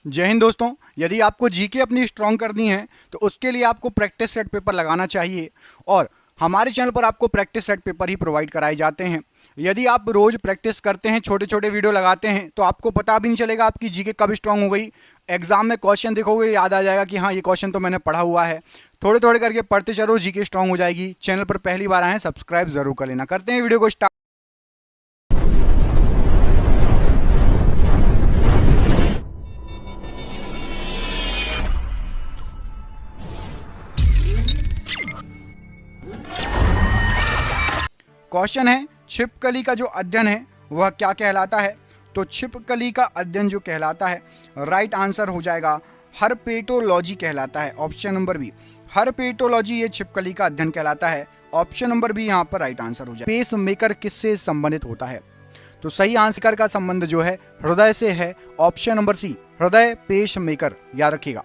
जय हिंद दोस्तों। यदि आपको जीके अपनी स्ट्रांग करनी है तो उसके लिए आपको प्रैक्टिस सेट पेपर लगाना चाहिए और हमारे चैनल पर आपको प्रैक्टिस सेट पेपर ही प्रोवाइड कराए जाते हैं। यदि आप रोज प्रैक्टिस करते हैं, छोटे छोटे वीडियो लगाते हैं, तो आपको पता भी नहीं चलेगा आपकी जीके कब स्ट्रांग हो गई। एग्जाम में क्वेश्चन देखोगे, याद आ जाएगा कि हाँ ये क्वेश्चन तो मैंने पढ़ा हुआ है। थोड़े थोड़े करके पढ़ते चलो, जीके स्ट्रांग हो जाएगी। चैनल पर पहली बार आए हैं, सब्सक्राइब जरूर कर लेना। करते हैं वीडियो को स्टार्ट। क्वेश्चन है, छिपकली का जो अध्ययन है वह क्या कहलाता है। तो छिपकली का अध्ययन जो कहलाता है, राइट आंसर हो जाएगा हर्पेटोलॉजी कहलाता है। ऑप्शन नंबर बी, हर्पेटोलॉजी ये छिपकली का अध्ययन कहलाता है। ऑप्शन नंबर बी यहाँ पर राइट आंसर हो जाएगा। पेस मेकर किससे संबंधित होता है? तो सही आंसर का संबंध जो है हृदय से है। ऑप्शन नंबर सी, हृदय पेश मेकर, याद रखिएगा।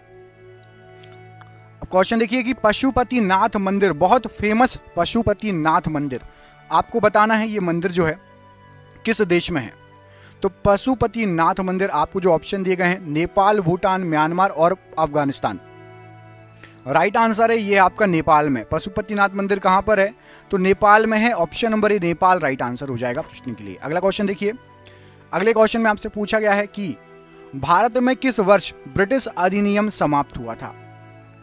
क्वेश्चन देखिए कि पशुपतिनाथ मंदिर, बहुत फेमस पशुपतिनाथ मंदिर, आपको बताना है ये मंदिर जो है किस देश में है। तो पशुपतिनाथ मंदिर आपको जो ऑप्शन दिए गए हैं, नेपाल, भूटान, म्यांमार और अफगानिस्तान। राइट आंसर है ये आपका नेपाल में। पशुपतिनाथ मंदिर कहां पर है? तो नेपाल में है। ऑप्शन नंबर ए, नेपाल राइट आंसर हो जाएगा प्रश्न के लिए। अगला क्वेश्चन देखिए। अगले क्वेश्चन में आपसे पूछा गया है कि भारत में किस वर्ष ब्रिटिश अधिनियम समाप्त हुआ था?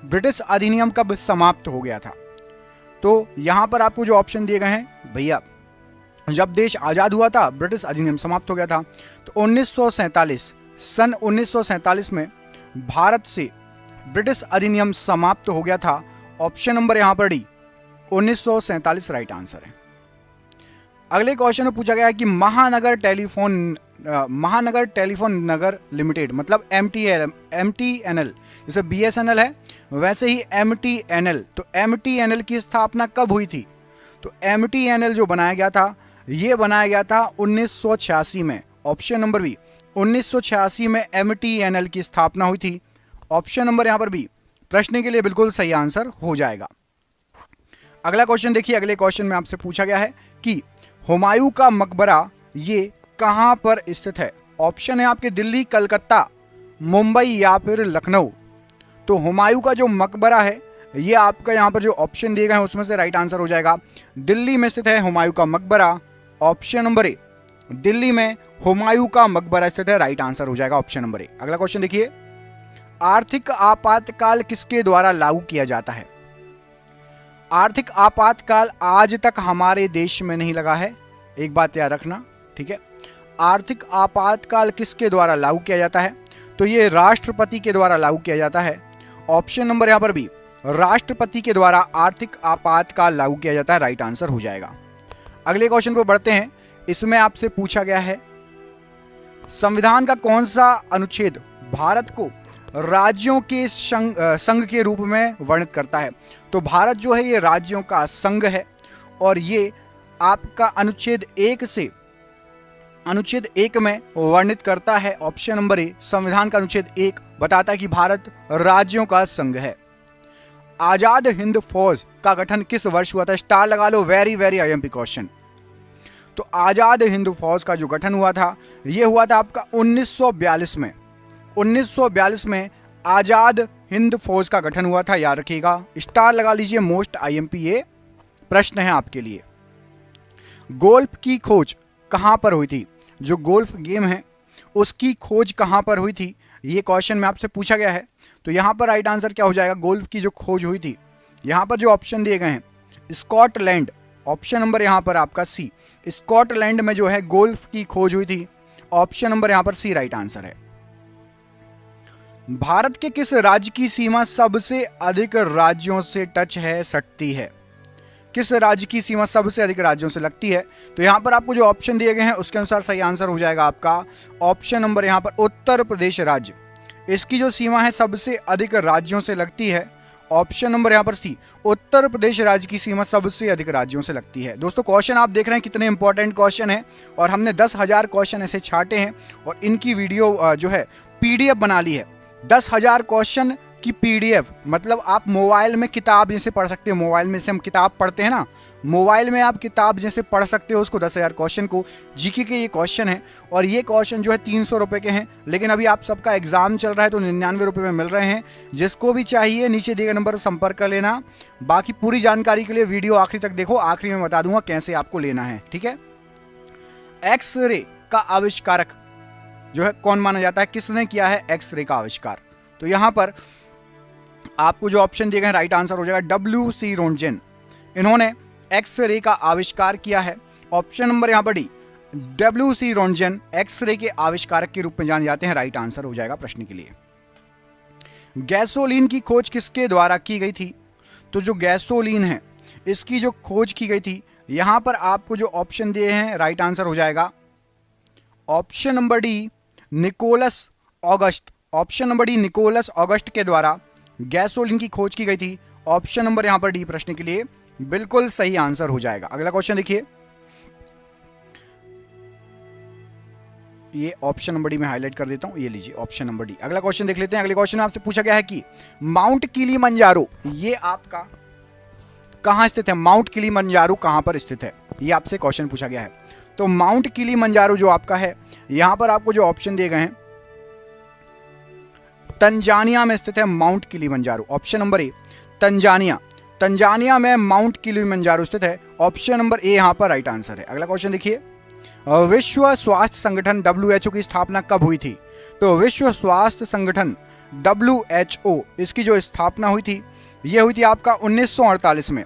ब्रिटिश अधिनियम कब समाप्त हो गया था? तो यहां पर आपको जो ऑप्शन दिए गए हैं, भैया जब देश आजाद हुआ था ब्रिटिश अधिनियम समाप्त हो गया था। तो 1947, सन 1947 में भारत से ब्रिटिश अधिनियम समाप्त हो गया था। ऑप्शन नंबर यहां पर डी, 1947 राइट आंसर है। अगले क्वेश्चन में पूछा गया है कि महानगर टेलीफोन नगर लिमिटेड, मतलब MTNL, जैसे BSNL है वैसे ही MTNL, तो MTNL की स्थापना कब हुई थी? तो MTNL जो बनाया गया था, ये बनाया गया था 1986 में। ऑप्शन नंबर बी, 1986 में MTNL की स्थापना हुई थी। ऑप्शन नंबर यहां पर बी प्रश्न के लिए बिल्कुल सही आंसर हो जाएगा। अगला क्वेश्चन देखिए। अगले क्वेश्चन में आपसे पूछा गया है कि हुमायूं का मकबरा ये कहां पर स्थित है? ऑप्शन है आपके दिल्ली, कलकत्ता, मुंबई या फिर लखनऊ। तो हुमायूं का जो मकबरा है ये आपका यहां पर जो ऑप्शन दिए गए हैं उसमें से राइट आंसर हो जाएगा। दिल्ली में स्थित है हुमायूं का मकबरा। ऑप्शन नंबर ए, दिल्ली में हुमायूं का मकबरा स्थित है, राइट आंसर हो जाएगा ऑप्शन नंबर ए। अगला क्वेश्चन देखिए। आर्थिक आपातकाल किसके द्वारा लागू किया जाता है? आर्थिक आपातकाल आज तक हमारे देश में नहीं लगा है, एक बात याद रखना, ठीक है। आर्थिक आपातकाल किसके द्वारा लागू किया जाता है? तो ये राष्ट्रपति के द्वारा लागू किया जाता है। ऑप्शन नंबर यहां पर भी, राष्ट्रपति के द्वारा आर्थिक आपातकाल लागू किया जाता है, राइट आंसर हो जाएगा। अगले क्वेश्चन पर बढ़ते हैं। इसमें आपसे पूछा गया है संविधान का कौन सा अनुच्छेद भारत को राज्यों के संघ के रूप में वर्णित करता है? तो भारत जो है ये राज्यों का संघ है और ये आपका अनुच्छेद 1 में वर्णित करता है। ऑप्शन नंबर ए, संविधान का अनुच्छेद 1 बताता है कि भारत राज्यों का संघ है। आजाद हिंद फौज का गठन किस वर्ष हुआ था? स्टार लगा लो, वेरी वेरी IMP क्वेश्चन। तो आजाद हिंद फौज का जो गठन हुआ था यह हुआ था आपका 1942 में। 1942 में आजाद हिंद फौज का गठन हुआ था, याद रखिएगा, स्टार लगा लीजिए, मोस्ट IMP ये प्रश्न है आपके लिए। गोल्फ की खोज कहां पर हुई थी? जो गोल्फ गेम है उसकी खोज कहां पर हुई थी, ये क्वेश्चन में आपसे पूछा गया है। तो यहां पर राइट आंसर क्या हो जाएगा? गोल्फ की जो खोज हुई थी, यहां पर जो ऑप्शन दिए गए हैं, स्कॉटलैंड, ऑप्शन नंबर यहां पर आपका सी, स्कॉटलैंड में जो है गोल्फ की खोज हुई थी। ऑप्शन नंबर यहां पर सी राइट आंसर है। भारत के किस राज्य की सीमा सबसे अधिक राज्यों से टच है, सटती है? किस राज्य की सीमा सबसे अधिक राज्यों से लगती है? तो यहां पर आपको जो ऑप्शन दिए गए हैं उसके अनुसार सही आंसर हो जाएगा आपका ऑप्शन नंबर यहां पर उत्तर प्रदेश राज्य। इसकी जो सीमा है सबसे अधिक राज्यों से लगती है। ऑप्शन नंबर यहां पर सी, उत्तर प्रदेश राज्य की सीमा सबसे अधिक राज्यों से लगती है। दोस्तों क्वेश्चन आप देख रहे हैं कितने इंपॉर्टेंट क्वेश्चन है और हमने 10,000 क्वेश्चन ऐसे छांटे हैं और इनकी वीडियो जो है PDF बना ली है। 10,000 क्वेश्चन कि पीडीएफ मतलब आप मोबाइल में किताब जैसे पढ़ सकते हो, मोबाइल में से हम किताब पढ़ते हैं ना, मोबाइल में आप किताब जैसे पढ़ सकते हो उसको 10,000 क्वेश्चन को। जीके के ये क्वेश्चन है और ये क्वेश्चन जो है 300 रुपये के हैं, लेकिन अभी आप सबका एग्जाम चल रहा है तो 99 रुपये में मिल रहे हैं। जिसको भी चाहिए नीचे दिए गए नंबर पर संपर्क कर लेना। बाकी पूरी जानकारी के लिए वीडियो आखिरी तक देखो, आखिरी में बता दूंगा कैसे आपको लेना है, ठीक है। एक्सरे का आविष्कारक जो है कौन माना जाता है, किसने किया है एक्सरे का आविष्कार? तो यहां पर आपको जो ऑप्शन दिए गए हैं राइट आंसर हो जाएगा WC रोन्टजेन। इन्होंने एक्सरे का आविष्कार किया है। ऑप्शन नंबर यहां पर डी, WC रोन्टजेन एक्सरे के आविष्कारक के रूप में जाने जाते हैं, राइट आंसर हो जाएगा प्रश्न के लिए। गैसोलीन की खोज किसके द्वारा की गई थी? तो जो गैसोलीन है इसकी जो खोज की गई थी, यहां पर आपको जो ऑप्शन दिए हैं राइट आंसर हो जाएगा option number D, Nikolaus August. Option number D, Nikolaus August के द्वारा गैसोलीन की खोज की गई थी। ऑप्शन नंबर यहां पर डी प्रश्न के लिए बिल्कुल सही आंसर हो जाएगा। अगला क्वेश्चन देखिए, ये ऑप्शन नंबर डी में हाईलाइट कर देता हूं, ये लीजिए ऑप्शन नंबर डी। अगला क्वेश्चन देख लेते हैं। अगले क्वेश्चन में आपसे पूछा गया है कि माउंट किलिमंजारो ये आपका कहां स्थित है? माउंट किलिमंजारो कहां पर स्थित है, ये आपसे क्वेश्चन पूछा गया है। तो माउंट किलिमंजारो जो आपका है, यहां पर आपको जो ऑप्शन दिए गए हैं, तंजानिया में स्थित है माउंट किलिमंजारो। ऑप्शन नंबर ए तंजानिया, तंजानिया में माउंट किलिमंजारो स्थित है। ऑप्शन नंबर ए यहां पर राइट आंसर है। अगला क्वेश्चन देखिए, विश्व स्वास्थ्य संगठन WHO की स्थापना कब हुई थी? तो विश्व स्वास्थ्य संगठन WHO इसकी जो स्थापना हुई थी, ये हुई थी आपका 1948 में।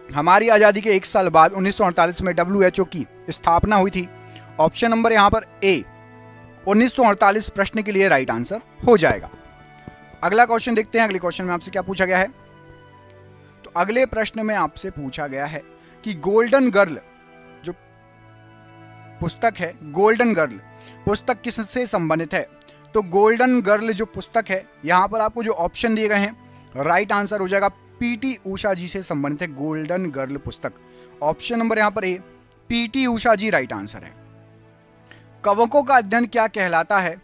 हमारी आज़ादी के 1 साल बाद 1948 में WHO की स्थापना हुई थी। ऑप्शन नंबर यहां पर ए 1948 प्रश्न के लिए राइट आंसर हो जाएगा। अगला क्वेश्चन देखते हैं। अगले क्वेश्चन में आपसे क्या पूछा गया है? तो अगले प्रश्न में आपसे पूछा गया है कि गोल्डन गर्ल जो पुस्तक है, गोल्डन गर्ल पुस्तक किससे संबंधित है? तो गोल्डन गर्ल जो पुस्तक है, यहां पर आपको जो ऑप्शन दिए गए हैं राइट आंसर हो जाएगा PT उषा जी से संबंधित है गोल्डन गर्ल पुस्तक। ऑप्शन नंबर यहां पर ए PT उषा जी राइट आंसर है। कवकों का अध्ययन क्या कहलाता है?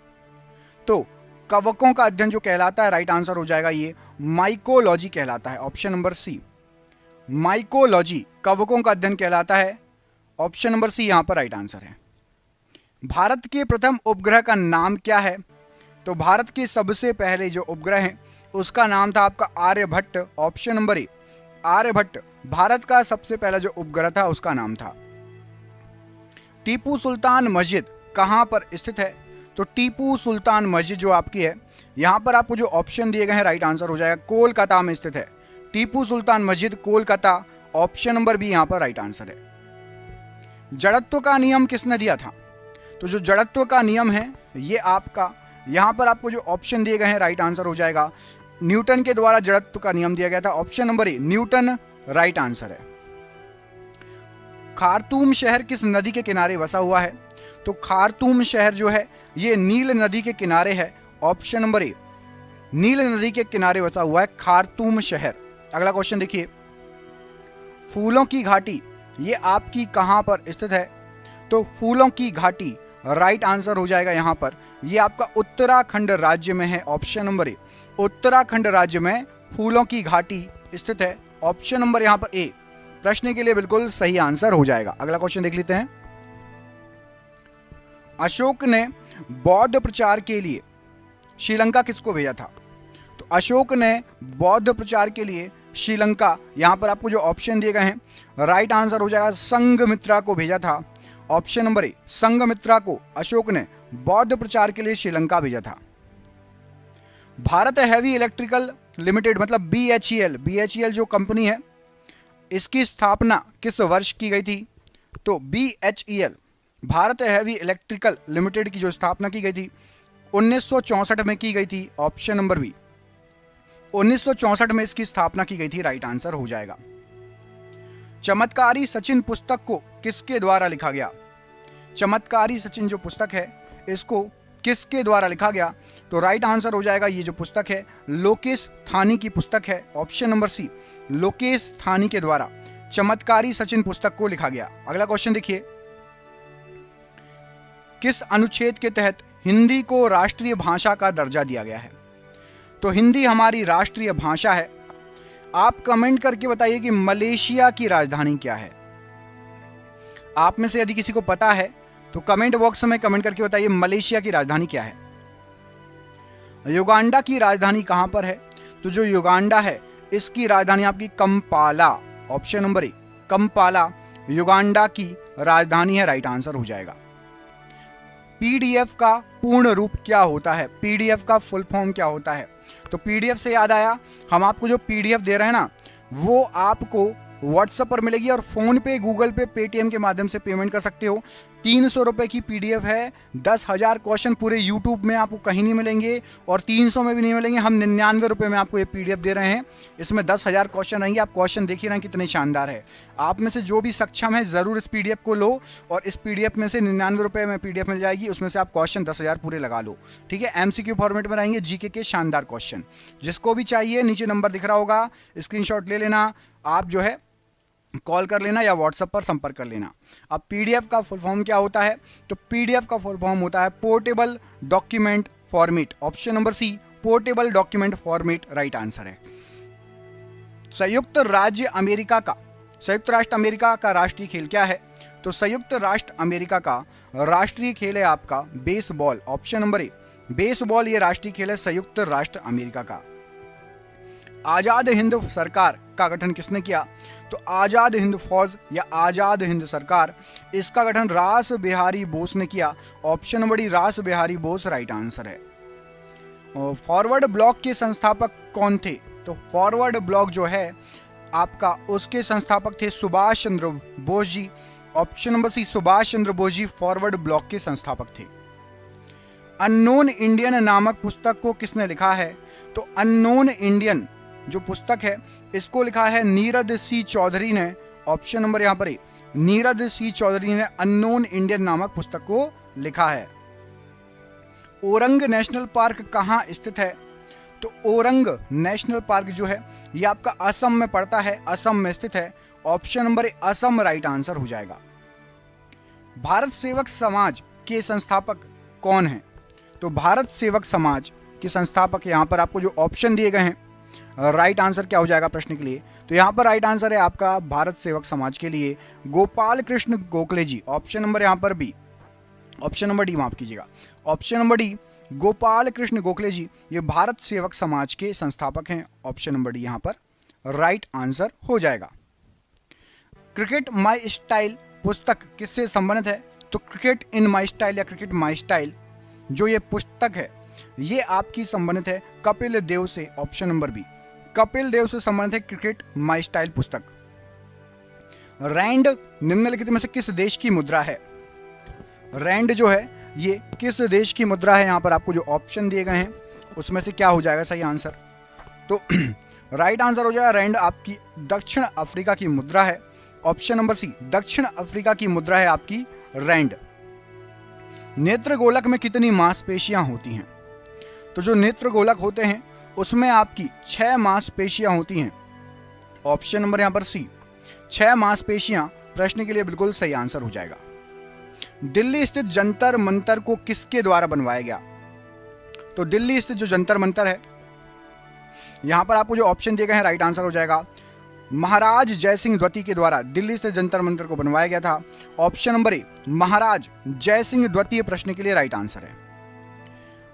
तो कवकों का अध्ययन जो कहलाता है, राइट आंसर हो जाएगा ये माइकोलॉजी कहलाता है। ऑप्शन नंबर सी, माइकोलॉजी कवकों का अध्ययन कहलाता है। ऑप्शन नंबर सी यहां पर राइट आंसर है। भारत के प्रथम उपग्रह का नाम क्या है? तो भारत के सबसे पहले जो उपग्रह है उसका नाम था आपका Aryabhata. Option number A Aryabhata Bharat का सबसे पहला जो उपग्रह था उसका नाम था। टीपू सुल्तान मस्जिद कहां पर स्थित है? तो टीपू सुल्तान मस्जिद जो आपकी है, यहां पर आपको जो ऑप्शन दिए गए हैं राइट आंसर हो जाएगा कोलकाता में स्थित है। टीपू सुल्तान मस्जिद कोलकाता, ऑप्शन नंबर बी यहां पर राइट आंसर है। जड़त्व का नियम किसने दिया था? तो जो जड़त्व का नियम है ये आपका, यहां पर आपको जो ऑप्शन दिए गए हैं राइट आंसर हो जाएगा न्यूटन के द्वारा जड़त्व का नियम दिया गया था। Option number A Newton right answer है। खार्तूम शहर किस नदी के किनारे बसा हुआ है? तो खार्तूम शहर जो है ये नील नदी के किनारे है। ऑप्शन नंबर ए नील नदी के किनारे बसा हुआ है खार्तूम शहर। अगला क्वेश्चन देखिए, फूलों की घाटी ये आपकी कहां पर स्थित है? तो फूलों की घाटी राइट आंसर हो जाएगा यहां पर, ये आपका उत्तराखंड राज्य में है। ऑप्शन नंबर ए उत्तराखंड राज्य में फूलों की घाटी स्थित है। ऑप्शन नंबर यहां पर ए प्रश्न के लिए बिल्कुल सही आंसर हो जाएगा। अगला क्वेश्चन देख लेते हैं। अशोक ने बौद्ध प्रचार के लिए श्रीलंका किसको भेजा था? तो अशोक ने बौद्ध प्रचार के लिए श्रीलंका, यहां पर आपको जो ऑप्शन दिए गए हैं राइट आंसर हो जाएगा संघमित्रा को भेजा था। ऑप्शन नंबर ए संघमित्रा को अशोक ने बौद्ध प्रचार के लिए श्रीलंका भेजा था। भारत हैवी इलेक्ट्रिकल लिमिटेड मतलब BHEL जो कंपनी है, इसकी स्थापना किस वर्ष की गई थी? तो BHEL Bharat heavy electrical limited की जो स्थापना की गई थी 1964 में की गई थी। ऑप्शन नंबर बी 1964 में इसकी स्थापना की गई थी, राइट आंसर हो जाएगा। चमत्कारी सचिन पुस्तक को किसके द्वारा लिखा गया? चमत्कारी सचिन जो पुस्तक है इसको किसके द्वारा लिखा गया? तो राइट आंसर हो जाएगा ये जो पुस्तक है लोकेश थानी की पुस्तक है। ऑप्शन नंबर सी लोकेश थानी के द्वारा चमत्कारी सचिन पुस्तक को लिखा गया। अगला क्वेश्चन देखिए, किस अनुच्छेद के तहत हिंदी को राष्ट्रीय भाषा का दर्जा दिया गया है? तो हिंदी हमारी राष्ट्रीय भाषा है। आप कमेंट करके बताइए कि मलेशिया की राजधानी क्या है। आप में से यदि किसी को पता है तो कमेंट बॉक्स में कमेंट करके बताइए मलेशिया की राजधानी क्या है। युगांडा की राजधानी कहां पर है? तो जो युगांडा है इसकी राजधानी आपकी कंपाला, ऑप्शन नंबर ए कंपाला युगांडा की राजधानी है, राइट आंसर हो जाएगा। पीडीएफ का पूर्ण रूप क्या होता है? पीडीएफ का फुल फॉर्म क्या होता है? तो पीडीएफ से याद आया, हम आपको जो पीडीएफ दे रहे हैं ना वो आपको व्हाट्सएप पर मिलेगी और फोन पे, गूगल पे, पेटीएम के माध्यम से पेमेंट कर सकते हो। 300 रुपए की पीडीएफ है। 10,000 क्वेश्चन पूरे यूट्यूब में आपको कहीं नहीं मिलेंगे और 300 में भी नहीं मिलेंगे। हम 99 रुपए में आपको ये पीडीएफ दे रहे हैं। इसमें 10,000 क्वेश्चन रहेंगे। आप क्वेश्चन देख ही रहे हैं कितने शानदार है। आप में से जो भी सक्षम है जरूर इस पीडीएफ को लो और इस पीडीएफ में से 99 रुपए में पीडीएफ मिल जाएगी। उसमें से आप क्वेश्चन 10,000 पूरे लगा लो, ठीक है। एमसीक्यू फॉर्मेट में रहेंगे, जीके के शानदार क्वेश्चन। जिसको भी चाहिए नीचे नंबर दिख रहा होगा, स्क्रीनशॉट ले लेना, आप जो है कॉल कर लेना या व्हाट्सएप पर संपर्क कर लेना। अब पीडीएफ का फुल फॉर्म क्या होता है? तो पीडीएफ का फुल फॉर्म होता है portable document format, option number C portable document format, right answer है। संयुक्त राष्ट्र अमेरिका का राष्ट्रीय खेल क्या है? तो संयुक्त राष्ट्र अमेरिका का राष्ट्रीय खेल है आपका बेसबॉल, ऑप्शन नंबर ए बेसबॉल ये राष्ट्रीय खेल है संयुक्त राष्ट्र अमेरिका का। आजाद हिंद सरकार का गठन किसने किया? तो आजाद हिंद फौज या आजाद हिंद सरकार, इसका गठन रास बिहारी बोस ने किया, ऑप्शन नंबर डी रास बिहारी बोस, राइट आंसर है। फॉरवर्ड ब्लॉक के संस्थापक कौन थे? तो फॉरवर्ड ब्लॉक जो है आपका उसके संस्थापक थे सुभाष चंद्र बोस जी, ऑप्शन नंबर सी सुभाष चंद्र बोस जी फॉरवर्ड ब्लॉक के संस्थापक थे। अननोन इंडियन नामक पुस्तक को किसने लिखा है? तो अननोन इंडियन जो पुस्तक है इसको लिखा है नीरद सी चौधरी ने, ऑप्शन नंबर यहां पर नीरद सी चौधरी ने अननोन इंडियन नामक पुस्तक को लिखा है। ओरंग नेशनल पार्क कहां स्थित है? तो ओरंग नेशनल पार्क जो है ये आपका असम में पड़ता है, असम में स्थित है, option number Assam, right answer हो जाएगा। भारत सेवक समाज के संस्थापक कौन है? तो भारत सेवक समाज के संस्थापक यहां पर आपको जो ऑप्शन दिए गए हैं, राइट आंसर क्या हो जाएगा प्रश्न के लिए? तो यहाँ पर राइट आंसर है आपका भारत सेवक समाज के लिए गोपाल कृष्ण गोखले जी, ऑप्शन नंबर यहाँ पर बी, ऑप्शन नंबर डी माफ कीजिएगा, option number D Gopal Krishna Gokhale ji ये भारत सेवक समाज के संस्थापक हैं, ऑप्शन नंबर डी यहाँ पर राइट आंसर हो जाएगा। क्रिकेट माई स्टाइल पुस्तक किससे संबंधित है? तो क्रिकेट इन माई स्टाइल या क्रिकेट माई स्टाइल जो ये पुस्तक है ये आपकी संबंधित है कपिल देव से, option number B Kapil Dev से संबंधित है क्रिकेट माई स्टाइल पुस्तक। रैंड निम्नलिखित में से किस देश की मुद्रा है? रैंड जो है ये किस देश की मुद्रा है? यहाँ पर आपको जो ऑप्शन दिए गए हैं उसमें से क्या हो जाएगा सही आंसर? तो राइट आंसर हो जाएगा रैंड आपकी दक्षिण अफ्रीका की मुद्रा है, ऑप्शन नंबर सी दक्षिण अफ्रीका की मुद्रा है आपकी रैंड। नेत्रगोलक में कितनी मांसपेशियां होती हैं? तो जो नेत्रगोलक होते हैं उसमें आपकी 6 मांसपेशियां होती हैं, ऑप्शन नंबर यहां पर सी 6 मांसपेशियां प्रश्न के लिए बिल्कुल सही आंसर हो जाएगा। दिल्ली स्थित जंतर मंतर को किसके द्वारा बनवाया गया? तो दिल्ली स्थित जो जंतर मंतर है यहां पर आपको जो ऑप्शन दिए गए हैं राइट आंसर हो जाएगा महाराज जयसिंह द्वितीय के द्वारा दिल्ली स्थित जंतर मंतर को बनवाया गया था, ऑप्शन नंबर ए महाराज जयसिंह द्वितीय प्रश्न के लिए राइट आंसर है।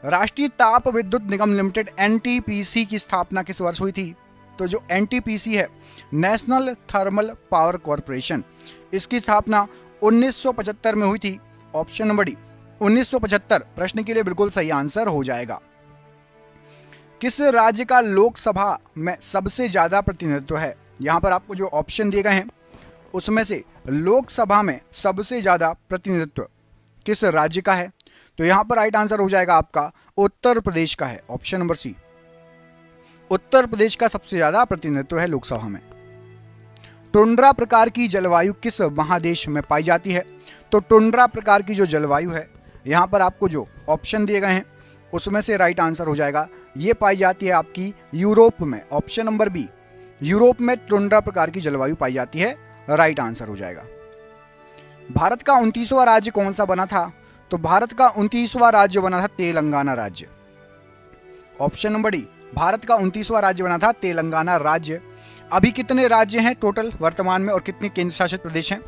राष्ट्रीय ताप विद्युत निगम लिमिटेड एनटीपीसी की स्थापना किस वर्ष हुई थी? तो जो एनटीपीसी है नेशनल थर्मल पावर कॉर्पोरेशन, इसकी स्थापना 1975 में हुई थी, ऑप्शन नंबर डी 1975 प्रश्न के लिए बिल्कुल सही आंसर हो जाएगा। किस राज्य का लोकसभा में सबसे ज्यादा प्रतिनिधित्व है? यहां पर आपको जो ऑप्शन दिए गए हैं उसमें से लोकसभा में सबसे ज्यादा प्रतिनिधित्व किस राज्य का है? तो यहां पर राइट आंसर हो जाएगा आपका उत्तर प्रदेश का है, ऑप्शन नंबर सी उत्तर प्रदेश का सबसे ज्यादा प्रतिनिधित्व है लोकसभा में। टुंड्रा प्रकार की जलवायु किस महादेश में पाई जाती है? तो टुंड्रा प्रकार की जो जलवायु है यहां पर आपको जो ऑप्शन दिए गए हैं उसमें से राइट आंसर हो जाएगा ये पाई जाती है आपकी यूरोप में, ऑप्शन नंबर बी यूरोप में टुंड्रा प्रकार की जलवायु पाई जाती है, राइट आंसर हो जाएगा। भारत का 29वां राज्य कौन सा बना था? तो भारत का 29वां राज्य बना था तेलंगाना राज्य, ऑप्शन नंबर डी भारत का 29वां राज्य बना था तेलंगाना राज्य। अभी कितने राज्य हैं टोटल वर्तमान में और कितने केंद्र शासित प्रदेश हैं,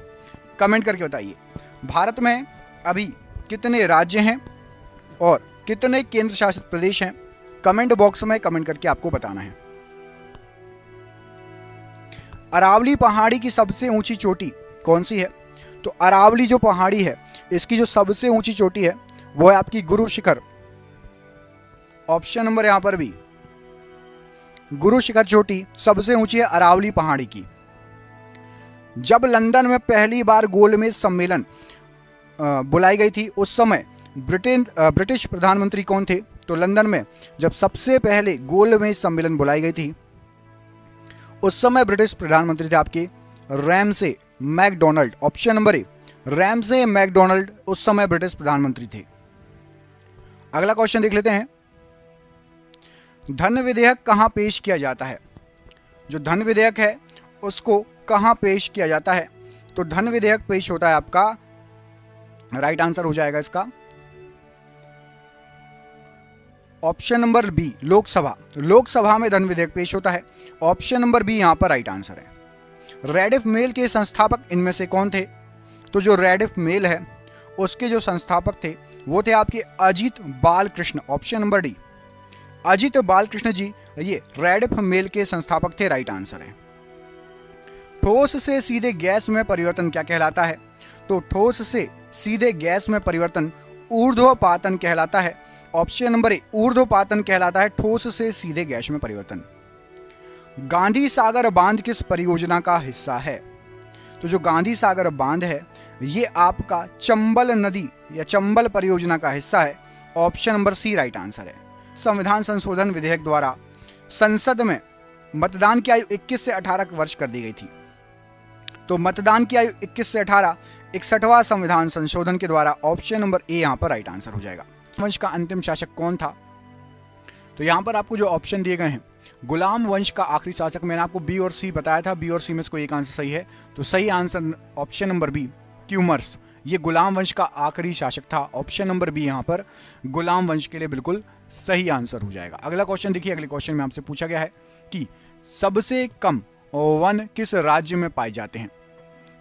कमेंट करके बताइए। भारत में अभी कितने राज्य हैं और कितने केंद्र शासित प्रदेश हैं, कमेंट बॉक्स में कमेंट करके आपको बताना है। अरावली पहाड़ी की सबसे ऊंची चोटी कौन सी है? तो अरावली जो पहाड़ी है इसकी जो सबसे ऊंची चोटी है वो है आपकी गुरु शिखर। ऑप्शन नंबर यहां पर भी गुरु शिखर चोटी सबसे ऊंची है अरावली पहाड़ी की। जब लंदन में पहली बार गोलमेज सम्मेलन बुलाई गई थी उस समय ब्रिटिश प्रधानमंत्री कौन थे? तो लंदन में जब सबसे पहले गोलमेज सम्मेलन बुलाई गई थी उस समय ब्रिटिश प्रधानमंत्री थे आपके Ramsay MacDonald. Option number A Ramsay MacDonald उस समय ब्रिटिश प्रधानमंत्री थे। अगला क्वेश्चन देख लेते हैं, धन विधेयक कहां पेश किया जाता है? जो धन विधेयक है उसको कहां पेश किया जाता है? तो धन विधेयक पेश होता है आपका, राइट आंसर हो जाएगा इसका option number B Lok Sabha. Lok Sabha में धन विधेयक पेश होता है। ऑप्शन नंबर बी यहां पर राइट आंसर है। रेडिफ मेल के संस्थापक इनमें से कौन थे? तो जो रेडिफ मेल है उसके जो संस्थापक थे वो थे आपके Ajit Balakrishnan. Option number D Ajit Balakrishnan ji ये रेडिफ मेल के संस्थापक थे, राइट आंसर है। ठोस से सीधे गैस में परिवर्तन क्या कहलाता है? तो ठोस से सीधे गैस में परिवर्तन ऊर्ध्वपातन कहलाता है। ऑप्शन नंबर ए ऊर्ध्वपातन कहलाता है ठोस से सीधे गैस में परिवर्तन। गांधी सागर बांध किस परियोजना का हिस्सा है? तो जो गांधी सागर बांध है ये आपका चंबल नदी या चंबल परियोजना का हिस्सा है। Option number C right answer है। संविधान संशोधन विधेयक द्वारा संसद में मतदान की आयु 21 से 18 वर्ष कर दी गई थी। तो मतदान की आयु 21 से 18 61वां संविधान संशोधन के द्वारा। ऑप्शन नंबर ए यहां पर राइट आंसर हो जाएगा। वंश का अंतिम शासक कौन था? तो यहां पर आपको जो ऑप्शन दिए गए हैं, गुलाम वंश का आखिरी शासक, मैंने आपको बी और सी बताया था, बी और सी में से कोई एक आंसर सही है। तो सही आंसर ऑप्शन नंबर बी क्यूमर्स, ये गुलाम वंश का आखिरी शासक था। ऑप्शन नंबर बी यहां पर गुलाम वंश के लिए बिल्कुल सही आंसर हो जाएगा। अगला क्वेश्चन देखिए, अगले क्वेश्चन में आपसे पूछा गया है कि सबसे कम वन किस राज्य में पाए जाते हैं?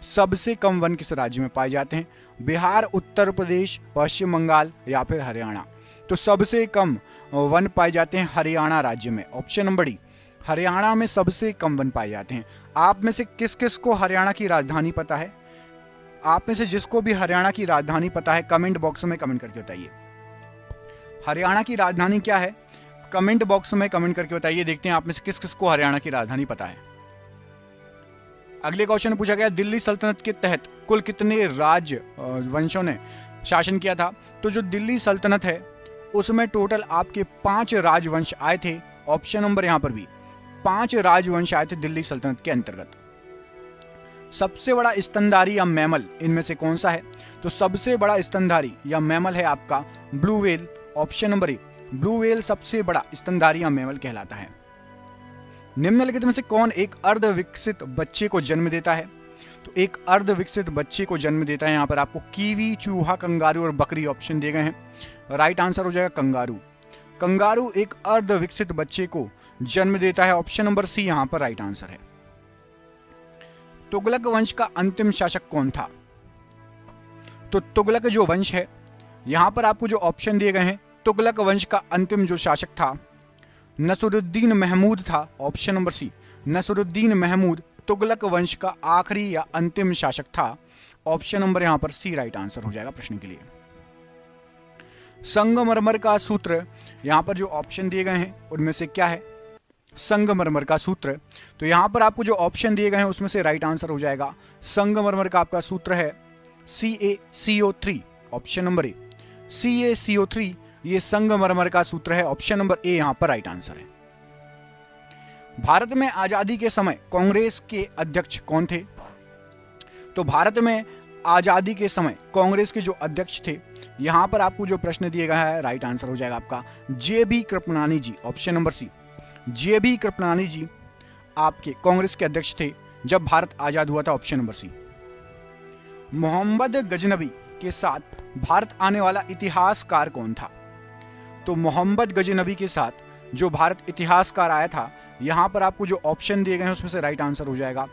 सबसे कम वन किस राज्य में पाए जाते हैं? बिहार, उत्तर प्रदेश, पश्चिम बंगाल या फिर हरियाणा? तो सबसे कम वन पाए जाते हैं हरियाणा राज्य में। ऑप्शन नंबर डी हरियाणा में सबसे कम वन पाए जाते हैं। आप में से किस किस को हरियाणा की राजधानी पता है? आप में से जिसको भी हरियाणा की राजधानी पता है कमेंट बॉक्स में कमेंट करके बताइए। हरियाणा की राजधानी क्या है? कमेंट बॉक्स में कमेंट करके बताइए। देखते हैं आप में से किस किस को हरियाणा की राजधानी पता है। अगले क्वेश्चन पूछा गया, दिल्ली सल्तनत के तहत कुल कितने राजवंशों ने शासन किया था? तो जो दिल्ली सल्तनत है उसमें टोटल आपके 5 राजवंश आए थे। ऑप्शन नंबर यहां पर भी 5 राजवंश आए थे दिल्ली सल्तनत के अंतर्गत। सबसे बड़ा स्तनधारी या मैमल इनमें से कौन सा है? तो सबसे बड़ा स्तनधारी या मैमल है आपका ब्लू व्हेल। ऑप्शन नंबर ए ब्लू व्हेल सबसे बड़ा स्तनधारी या मैमल कहलाता है। निम्नलिखित में से कौन एक अर्ध विकसित बच्चे को जन्म देता है? तो एक अर्ध विकसित बच्चे को जन्म देता है, यहाँ पर आपको कीवी, चूहा, कंगारू और बकरी ऑप्शन दिए गए हैं। राइट आंसर हो जाएगा कंगारू। कंगारू एक अर्ध विकसित बच्चे को जन्म देता है। ऑप्शन नंबर सी यहां पर राइट आंसर है। तुगलक वंश का अंतिम शासक कौन था? तो तुगलक जो वंश है, यहां पर आपको जो ऑप्शन दिए गए हैं, तुगलक वंश का अंतिम जो शासक था नसरुद्दीन महमूद था। Option number C Nasiruddin Mahmud Tughlaq वंश का आखिरी या अंतिम शासक था। ऑप्शन नंबर यहां पर सी राइट आंसर हो जाएगा प्रश्न के लिए। संगमरमर का सूत्र, यहां पर जो ऑप्शन दिए गए हैं उनमें से क्या है? संगमरमर का सूत्र, तो यहां पर आपको जो ऑप्शन दिए गए हैं उसमें से राइट आंसर हो जाएगा संगमरमर का आपका सूत्र है CaCO3। ऑप्शन नंबर ए CaCO3 ये संगमरमर का सूत्र है। ऑप्शन नंबर ए यहां पर राइट आंसर है। भारत में आजादी के समय कांग्रेस के अध्यक्ष कौन थे? तो भारत में आजादी के समय कांग्रेस के जो अध्यक्ष थे, यहां पर आपको जो प्रश्न दिए गया है राइट आंसर हो जाएगा आपका JB Kripalani ji. Option number C JB Kripalani ji आपके कांग्रेस के अध्यक्ष थे जब भारत आजाद हुआ था। Option number C. Mohammad Ghaznavi के साथ भारत आने वाला इतिहासकार कौन था? तो मोहम्मद गजनबी के साथ जो भारत इतिहासकार आया था, यहां पर आपको जो ऑप्शन दिए गए हैं उसमें से राइट आंसर हो जाएगा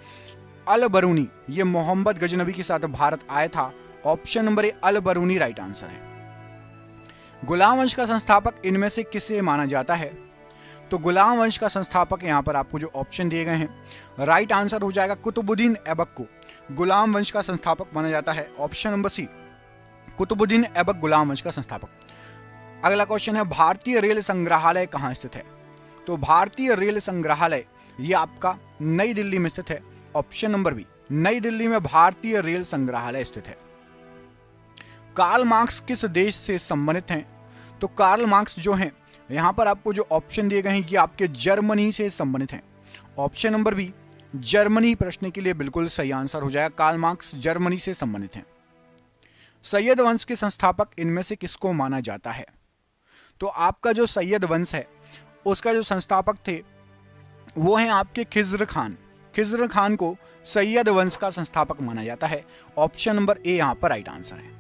अल बरूनी। ये मोहम्मद गजनबी के साथ भारत आया था। Option number A Al Biruni right answer है। गुलाम वंश का संस्थापक इनमें से किसे माना जाता है? तो गुलाम वंश का संस्थापक यहां पर आपको जो ऑप्शन दिए गए हैं, राइट आंसर हो जाएगा कुतुबुद्दीन ऐबक को गुलाम वंश का संस्थापक माना जाता है। Option number C, Qutubuddin Aibak गुलाम वंश का संस्थापक। अगला क्वेश्चन है, भारतीय रेल संग्रहालय कहां स्थित है? तो भारतीय रेल संग्रहालय ये आपका नई दिल्ली में स्थित है। ऑप्शन नंबर बी, नई दिल्ली में भारतीय रेल संग्रहालय स्थित है। कार्ल मार्क्स किस देश से संबंधित हैं? तो कार्ल मार्क्स जो हैं, यहां पर आपको जो ऑप्शन दिए गए हैं ये आपके जर्मनी से संबंधित हैं। ऑप्शन नंबर बी, जर्मनी प्रश्न के लिए बिल्कुल सही आंसर हो जाएगा। कार्ल मार्क्स जर्मनी से संबंधित हैं। सैयद वंश के संस्थापक इनमें से किसको माना जाता है? तो आपका जो सैयद वंश है उसका जो संस्थापक थे वो हैं आपके खिज्र खान। खिज्र खान को सैयद वंश का संस्थापक माना जाता है। ऑप्शन नंबर ए यहां पर राइट आंसर है।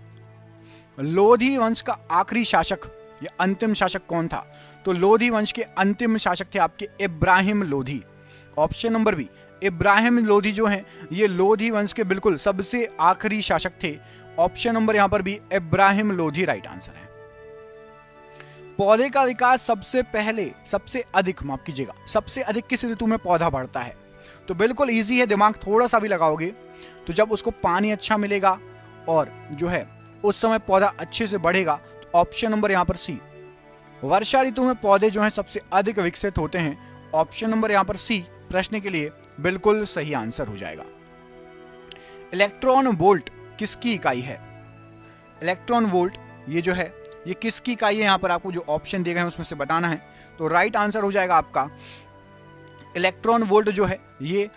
लोधी वंश का आखिरी शासक या अंतिम शासक कौन था? तो लोधी वंश के अंतिम शासक थे आपके Ibrahim Lodi. Option number B, Ibrahim Lodi जो हैं ये लोधी वंश के बिल्कुल सबसे आखिरी शासक थे। ऑप्शन नंबर यहां पर भी इब्राहिम लोधी राइट आंसर है। पौधे का विकास सबसे अधिक किस ऋतु में पौधा बढ़ता है? तो बिल्कुल इजी है, दिमाग थोड़ा सा भी लगाओगे तो जब उसको पानी अच्छा मिलेगा और जो है उस समय पौधा अच्छे से बढ़ेगा। तो ऑप्शन नंबर यहां पर सी, वर्षा ऋतु में पौधे जो हैं सबसे अधिक विकसित होते हैं। ऑप्शन नंबर यहां पर सी प्रश्न के लिए बिल्कुल सही आंसर हो जाएगा। इलेक्ट्रॉन वोल्ट किसकी इकाई है? इलेक्ट्रॉन वोल्ट ये जो है ये किसकी इकाई है? यहां पर आपको जो ऑप्शन दिए गए हैं उसमें से बताना है। तो राइट आंसर हो जाएगा आपका इलेक्ट्रॉन वोल्ट जो है ये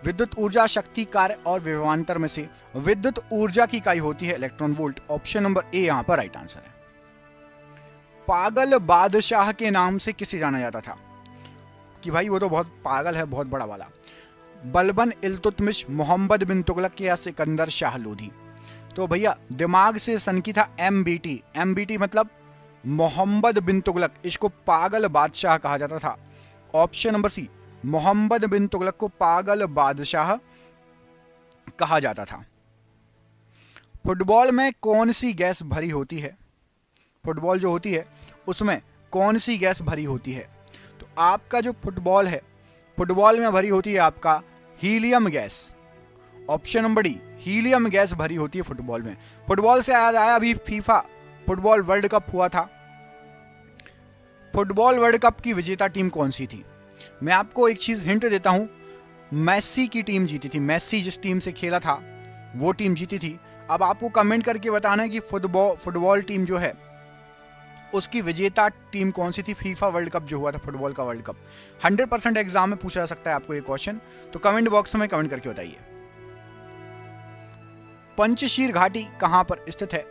विद्युत ऊर्जा, शक्ति, कार्य और विभवांतर में से विद्युत ऊर्जा की इकाई होती है इलेक्ट्रॉन वोल्ट। ऑप्शन नंबर ए यहां पर राइट आंसर है। पागल बादशाह के नाम से किसे जाना जाता था? कि भाई वो तो बहुत पागल है, बहुत बड़ा वाला। बलबन इल्तुतमिश, मोहम्मद बिन तुगलक या सिकंदर शाह लोधी? तो भैया दिमाग से सनकी था एमबीटी। एमबीटी मतलब मोहम्मद बिन तुगलक, इसको पागल बादशाह कहा जाता था। ऑप्शन नंबर सी, मोहम्मद बिन तुगलक को पागल बादशाह कहा जाता था। फुटबॉल में कौन सी गैस भरी होती है? फुटबॉल जो होती है उसमें कौन सी गैस भरी होती है? तो आपका जो फुटबॉल है, फुटबॉल में भरी होती है आपका helium gas. Option number D, helium gas भरी होती है फुटबॉल में। फुटबॉल से याद आया, अभी फीफा फुटबॉल वर्ल्ड कप हुआ था। फुटबॉल वर्ल्ड कप की विजेता टीम कौन सी थी? मैं आपको एक चीज हिंट देता हूं, मेसी की टीम जीती थी। मेसी जिस टीम से खेला था वो टीम जीती थी। अब आपको कमेंट करके बताना है कि फुटबॉल टीम जो है उसकी विजेता टीम कौन सी थी। फीफा वर्ल्ड कप जो हुआ था, फुटबॉल का वर्ल्ड कप, 100% एग्जाम में पूछा जा सकता है आपको ये क्वेश्चन। तो कमेंट बॉक्स में कमेंट करके बताइए। पंचशीर घाटी कहां पर स्थित है?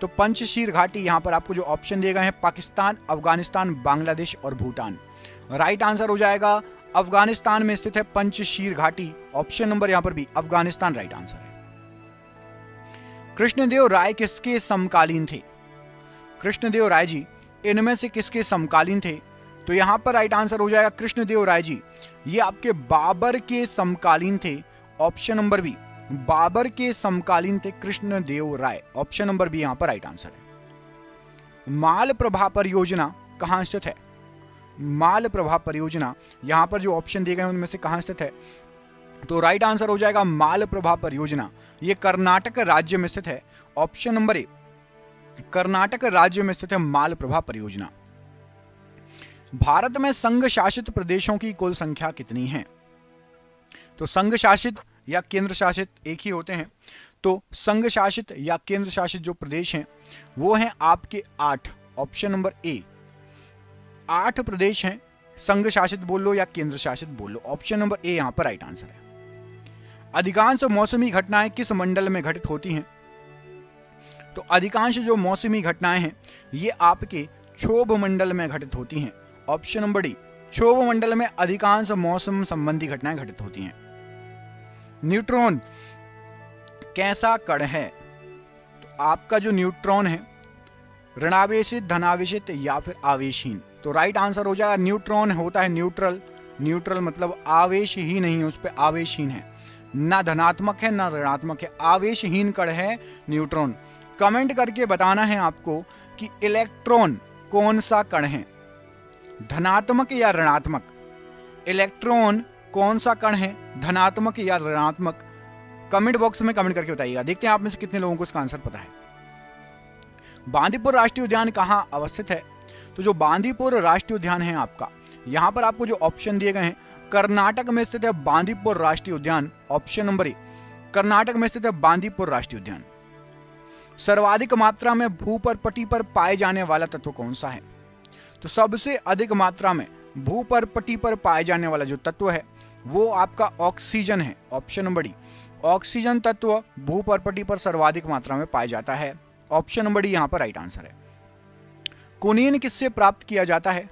तो पंचशीर घाटी यहां पर आपको जो ऑप्शन दिए गए हैं पाकिस्तान, अफगानिस्तान, बांग्लादेश और भूटान। राइट आंसर हो जाएगा अफगानिस्तान में स्थित है पंचशीर घाटी। ऑप्शन नंबर यहां पर भी अफगानिस्तान राइट आंसर है। कृष्णदेव राय किसके समकालीन थे? कृष्णदेव राय जी इनमें से किसके समकालीन थे? तो यहां पर राइट आंसर हो जाएगा कृष्णदेव राय जी ये आपके बाबर के समकालीन थे। ऑप्शन नंबर बी, बाबर के समकालीन थे कृष्णदेव राय। ऑप्शन नंबर बी यहां पर राइट आंसर है। माल प्रभा परियोजना कहां स्थित है? माल प्रभा परियोजना यहां पर जो ऑप्शन दिए गए हैं उनमें से कहां स्थित है? तो राइट आंसर हो जाएगा माल प्रभा परियोजना ये कर्नाटक राज्य में स्थित है। ऑप्शन नंबर ए, कर्नाटक राज्य में स्थित है माल प्रभा परियोजना। भारत में संघ शासित प्रदेशों की कुल संख्या कितनी है? तो संघ शासित या केंद्र शासित एक ही होते हैं। तो संघ शासित या केंद्र शासित जो प्रदेश हैं वो हैं आपके 8। ऑप्शन नंबर ए, 8 प्रदेश हैं। संघ शासित बोल लो या केंद्र शासित बोल लो, ऑप्शन नंबर ए यहां पर राइट आंसर है। अधिकांश मौसमी घटनाएं किस मंडल में घटित होती हैं? तो अधिकांश जो मौसमी घटनाएं हैं ये आपके क्षोभ मंडल में घटित होती हैं। ऑप्शन नंबर डी, क्षोभ मंडल में अधिकांश मौसम संबंधी घटनाएं घटित होती हैं। न्यूट्रॉन कैसा कण है? तो आपका जो न्यूट्रॉन है ऋणावेशित, धनावेशित या फिर आवेशहीन? तो राइट आंसर हो जाएगा न्यूट्रॉन होता है न्यूट्रल। न्यूट्रल मतलब आवेश ही नहीं, उस पर आवेशहीन है, ना धनात्मक है ना ऋणात्मक है, आवेशहीन कण है न्यूट्रॉन। कमेंट करके बताना है आपको कि इलेक्ट्रॉन कौन सा कण है, धनात्मक या ऋणात्मक। इलेक्ट्रॉन कौन सा कण है, धनात्मक या ऋणात्मक? कमेंट बॉक्स में कमेंट करके बताइएगा। देखते हैं आप में से कितने लोगों को इसका आंसर पता है। बांदीपुर राष्ट्रीय उद्यान कहां अवस्थित है? तो जो बांदीपुर राष्ट्रीय उद्यान है आपका, यहां पर आपको जो ऑप्शन दिए गए हैं, कर्नाटक में स्थित है बांदीपुर राष्ट्रीय उद्यान। ऑप्शन नंबर ए, कर्नाटक में स्थित है बांदीपुर राष्ट्रीय उद्यान। सर्वाधिक मात्रा में भूपर्पटी पर पाए जाने वाला तत्व कौन सा है? तो सबसे अधिक मात्रा में भूपर्पटी पर पाए जाने वाला जो तत्व है वो आपका ऑक्सीजन है। ऑप्शन नंबर डी, ऑक्सीजन तत्व भूपर्पटी पर सर्वाधिक मात्रा में पाया जाता है। ऑप्शन नंबर डी यहां पर राइट आंसर है। कुनीन किससे प्राप्त किया जाता है?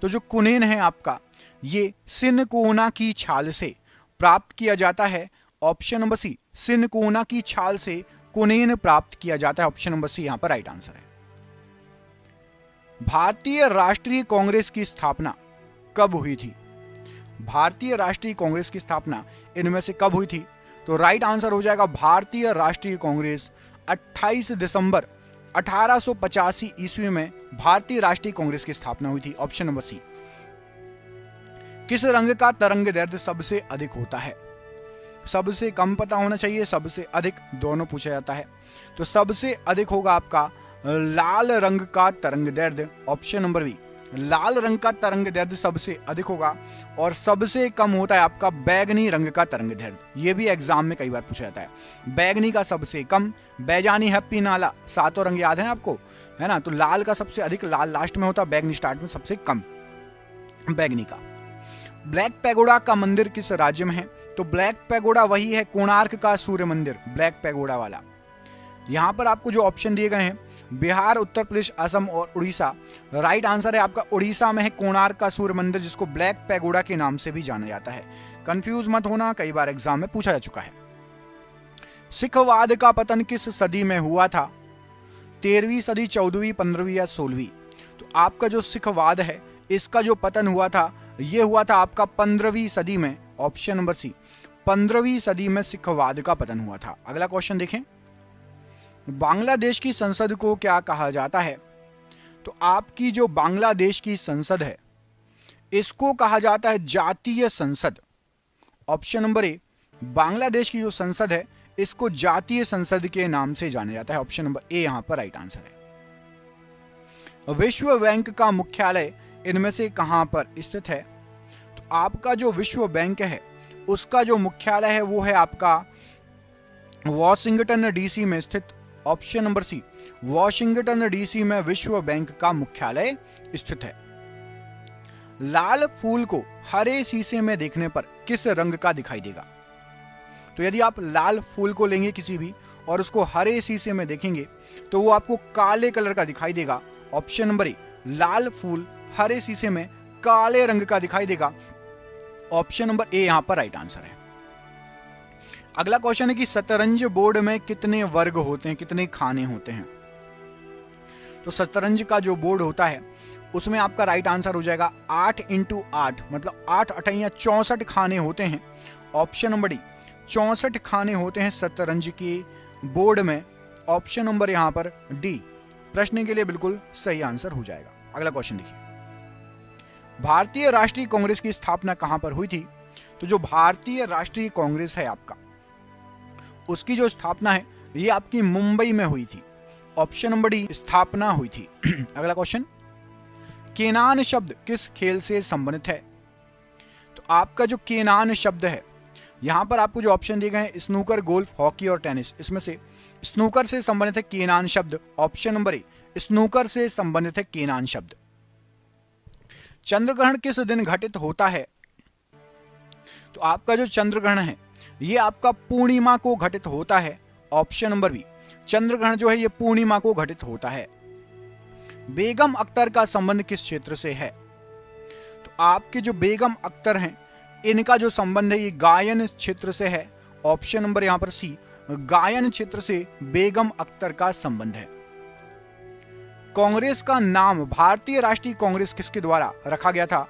तो जो कुनीन है आपका, ये सिनकोना की छाल से प्राप्त किया जाता है। ऑप्शन नंबर सी, सिनकोना की छाल से कुनीन प्राप्त किया जाता है। ऑप्शन नंबर सी यहां पर राइट आंसर है। भारतीय राष्ट्रीय कांग्रेस की स्थापना कब हुई थी? भारतीय राष्ट्रीय कांग्रेस की स्थापना इनमें से कब हुई थी? तो राइट आंसर हो जाएगा भारतीय राष्ट्रीय कांग्रेस 28 दिसंबर 1885 ईस्वी में भारतीय राष्ट्रीय कांग्रेस की स्थापना हुई थी। Option number C. किस रंग का तरंग दैर्ध्य सबसे अधिक होता है? सबसे कम पता होना चाहिए, सबसे अधिक, दोनों पूछा जाता है। तो सबसे अधिक होगा आपका लाल रंग का तरंग दैर्ध्य। ऑप्शन नंबर बी, लाल रंग का तरंग दैर्ध्य सबसे अधिक होगा। और सबसे कम होता है आपका बैगनी रंग का तरंग दैर्ध्य। ये भी एग्जाम में कई बार पूछा जाता है। बैगनी का सबसे कम, बैजानी, हैप्पी, नाला, सातों रंग याद है आपको, है ना? तो लाल का सबसे अधिक, लाल लास्ट में होता है, बैगनी स्टार्ट में, सबसे कम बैगनी का। ब्लैक पैगोडा का मंदिर किस राज्य में है? तो ब्लैक पैगोडा वही है कोणार्क का सूर्य मंदिर, ब्लैक पैगोडा वाला। यहां पर आपको जो ऑप्शन दिए गए हैं, बिहार, उत्तर प्रदेश, असम और उड़ीसा। राइट आंसर है आपका उड़ीसा में है कोणार्क का सूर्य मंदिर, जिसको ब्लैक पैगोडा के नाम से भी जाना जाता है। कंफ्यूज मत होना, कई बार एग्जाम में पूछा जा चुका है। सिखवाद का पतन किस सदी में हुआ था? 13वीं सदी, 14वीं, 15वीं या 16वीं? तो आपका जो सिखवाद है इसका जो पतन हुआ था, यह हुआ था आपका 15वीं सदी में। ऑप्शन नंबर सी, 15वीं सदी में सिखवाद का पतन हुआ था। अगला क्वेश्चन देखें, बांग्लादेश की संसद को क्या कहा जाता है? तो आपकी जो बांग्लादेश की संसद है इसको कहा जाता है जातीय संसद। ऑप्शन नंबर ए, बांग्लादेश की जो संसद है इसको जातीय संसद के नाम से जाना जाता है। ऑप्शन नंबर ए यहां पर राइट आंसर है। विश्व बैंक का मुख्यालय इनमें से कहां पर स्थित है? तो आपका जो विश्व बैंक है उसका जो मुख्यालय है वो है आपका वॉशिंगटन डीसी में स्थित। Option number C, Washington DC में विश्व बैंक का मुख्यालय स्थित है। लाल फूल को हरे शीशे में देखने पर किस रंग का दिखाई देगा? तो यदि आप लाल फूल को लेंगे किसी भी और उसको हरे शीशे में देखेंगे तो वो आपको काले कलर का दिखाई देगा। ऑप्शन नंबर ए, लाल फूल हरे शीशे में काले रंग का दिखाई देगा। ऑप्शन नंबर ए यहां पर राइट आंसर है। अगला क्वेश्चन है कि शतरंज बोर्ड में कितने वर्ग होते हैं, कितने खाने होते हैं? तो शतरंज का जो बोर्ड होता है उसमें आपका राइट आंसर हो जाएगा 8 × 8, मतलब 8 अठैया 64 खाने होते हैं। ऑप्शन नंबर डी, 64 खाने होते हैं शतरंज के बोर्ड में। ऑप्शन नंबर यहां पर डी प्रश्न के लिए बिल्कुल सही आंसर हो जाएगा। अगला क्वेश्चन देखिए, भारतीय राष्ट्रीय कांग्रेस की स्थापना कहां पर हुई थी? तो जो भारतीय राष्ट्रीय कांग्रेस है आपका, उसकी जो स्थापना है ये आपकी मुंबई में हुई थी। ऑप्शन नंबर डी स्थापना हुई थी। अगला क्वेश्चन, केनान शब्द किस खेल से संबंधित है? तो आपका जो केनान शब्द है, यहां पर आपको जो ऑप्शन दिए गए हैं स्नूकर, गोल्फ, हॉकी और टेनिस, इसमें से स्नूकर से संबंधित है केनान शब्द। ऑप्शन नंबर ए, स्नूकर से संबंधित है केनान शब्द। चंद्रग्रहण किस दिन घटित होता है? तो आपका जो चंद्रग्रहण है ये आपका पूर्णिमा को घटित होता है। ऑप्शन नंबर बी, चंद्रग्रहण जो है ये पूर्णिमा को घटित होता है। बेगम अख्तर का संबंध किस क्षेत्र से है? तो आपके जो बेगम अख्तर हैं इनका जो संबंध है ये गायन क्षेत्र से है। ऑप्शन नंबर यहां पर सी, गायन क्षेत्र से बेगम अख्तर का संबंध है। कांग्रेस का नाम भारतीय राष्ट्रीय कांग्रेस किसके द्वारा रखा गया था?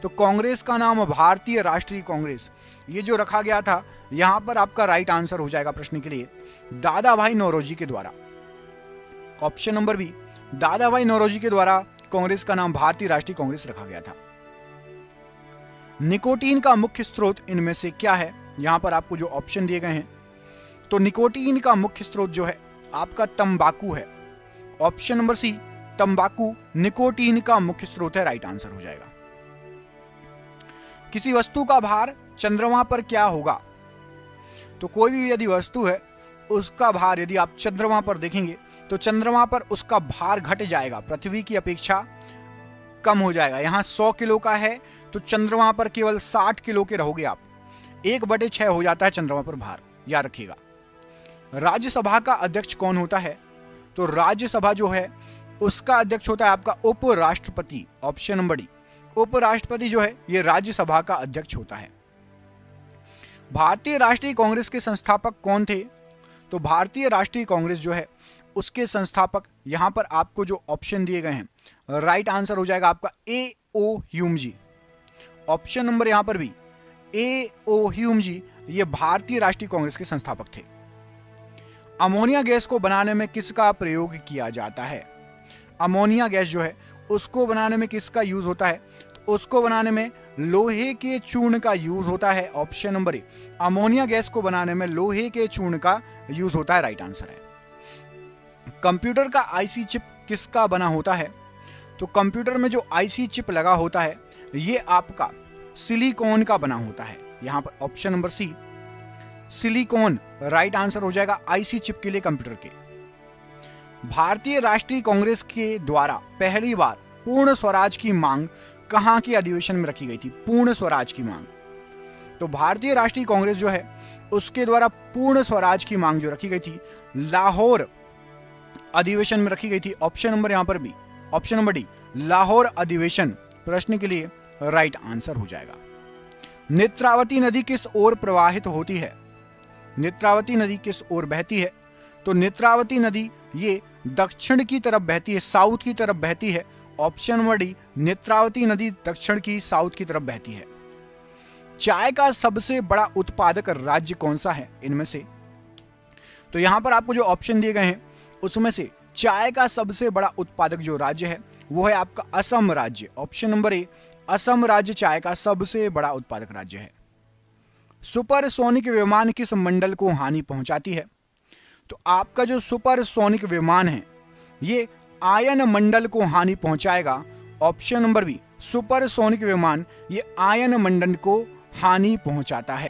तो कांग्रेस का नाम भारतीय राष्ट्रीय कांग्रेस ये जो रखा गया था, यहां पर आपका राइट आंसर हो जाएगा प्रश्न के लिए दादा भाई नौरोजी के द्वारा। ऑप्शन नंबर बी, दादा भाई नौरोजी के द्वारा कांग्रेस का नाम भारतीय राष्ट्रीय कांग्रेस रखा गया था। निकोटीन का मुख्य स्रोत इनमें से क्या है? यहां पर आपको जो ऑप्शन दिए गए हैं, तो निकोटीन का मुख्य स्रोत जो है आपका तंबाकू है। ऑप्शन नंबर सी, तंबाकू निकोटीन का मुख्य स्रोत है, राइट आंसर हो जाएगा। किसी वस्तु का भार चंद्रमा पर क्या होगा? तो कोई भी यदि वस्तु है उसका भार यदि आप चंद्रमा पर देखेंगे तो चंद्रमा पर उसका भार घट जाएगा, पृथ्वी की अपेक्षा कम हो जाएगा। यहां 100 किलो का है तो चंद्रमा पर केवल 60 किलो के रहोगे आप। 1/6 हो जाता है चंद्रमा पर भार, याद रखिएगा। राज्यसभा का अध्यक्ष कौन होता है? तो राज्यसभा जो है उसका अध्यक्ष होता है आपका उपराष्ट्रपति। ऑप्शन नंबर डी, उपराष्ट्रपति जो है ये राज्यसभा का अध्यक्ष होता है। भारतीय राष्ट्रीय कांग्रेस के संस्थापक कौन थे? तो भारतीय राष्ट्रीय कांग्रेस जो है उसके संस्थापक, यहां पर आपको जो ऑप्शन दिए गए हैं, राइट आंसर हो जाएगा आपका A.O. ह्यूम जी। ऑप्शन नंबर यहां पर भी A.O. ह्यूम जी ये भारतीय राष्ट्रीय कांग्रेस के संस्थापक थे। अमोनिया गैस को बनाने में किसका प्रयोग किया जाता है? अमोनिया गैस जो है उसको बनाने में किसका यूज होता है? तो उसको बनाने में लोहे के चूर्ण का यूज होता है। ऑप्शन नंबर ए, अमोनिया गैस को बनाने में लोहे के चूर्ण का यूज होता है, राइट आंसर है। कंप्यूटर का आईसी चिप किसका बना होता है? तो कंप्यूटर में जो आईसी चिप लगा होता है ये आपका सिलिकॉन का बना होता है। यहां पर option number C, silicon right answer हो जाएगा आईसी चिप के लिए कंप्यूटर के। भारतीय राष्ट्रीय कांग्रेस के द्वारा पहली बार पूर्ण स्वराज की मांग कहां के अधिवेशन में रखी गई थी? पूर्ण स्वराज की मांग, तो भारतीय राष्ट्रीय कांग्रेस जो है उसके द्वारा पूर्ण स्वराज की मांग जो रखी गई थी लाहौर अधिवेशन में रखी गई थी। ऑप्शन नंबर यहां पर भी, ऑप्शन नंबर डी, लाहौर अधिवेशन प्रश्न के लिए राइट आंसर हो जाएगा। नेत्रावती नदी किस ओर प्रवाहित होती है? नेत्रावती नदी किस ओर बहती है? तो नेत्रावती नदी ये दक्षिण की तरफ बहती है, साउथ की तरफ बहती है। ऑप्शन नंबर डी, नेत्रावती नदी दक्षिण की, साउथ की तरफ बहती है। चाय का सबसे बड़ा उत्पादक राज्य कौन सा है इनमें से? तो यहां पर आपको जो ऑप्शन दिए गए हैं उसमें से चाय का सबसे बड़ा उत्पादक जो राज्य है वो है आपका असम राज्य। ऑप्शन नंबर ए, असम राज्य चाय का सबसे बड़ा उत्पादक राज्य है। सुपरसोनिक विमान किस मंडल को हानि पहुंचाती है? तो आपका जो सुपरसोनिक विमान है ये आयन मंडल को हानि पहुंचाएगा। ऑप्शन नंबर बी, सुपरसोनिक विमान ये आयन मंडल को हानि पहुंचाता है।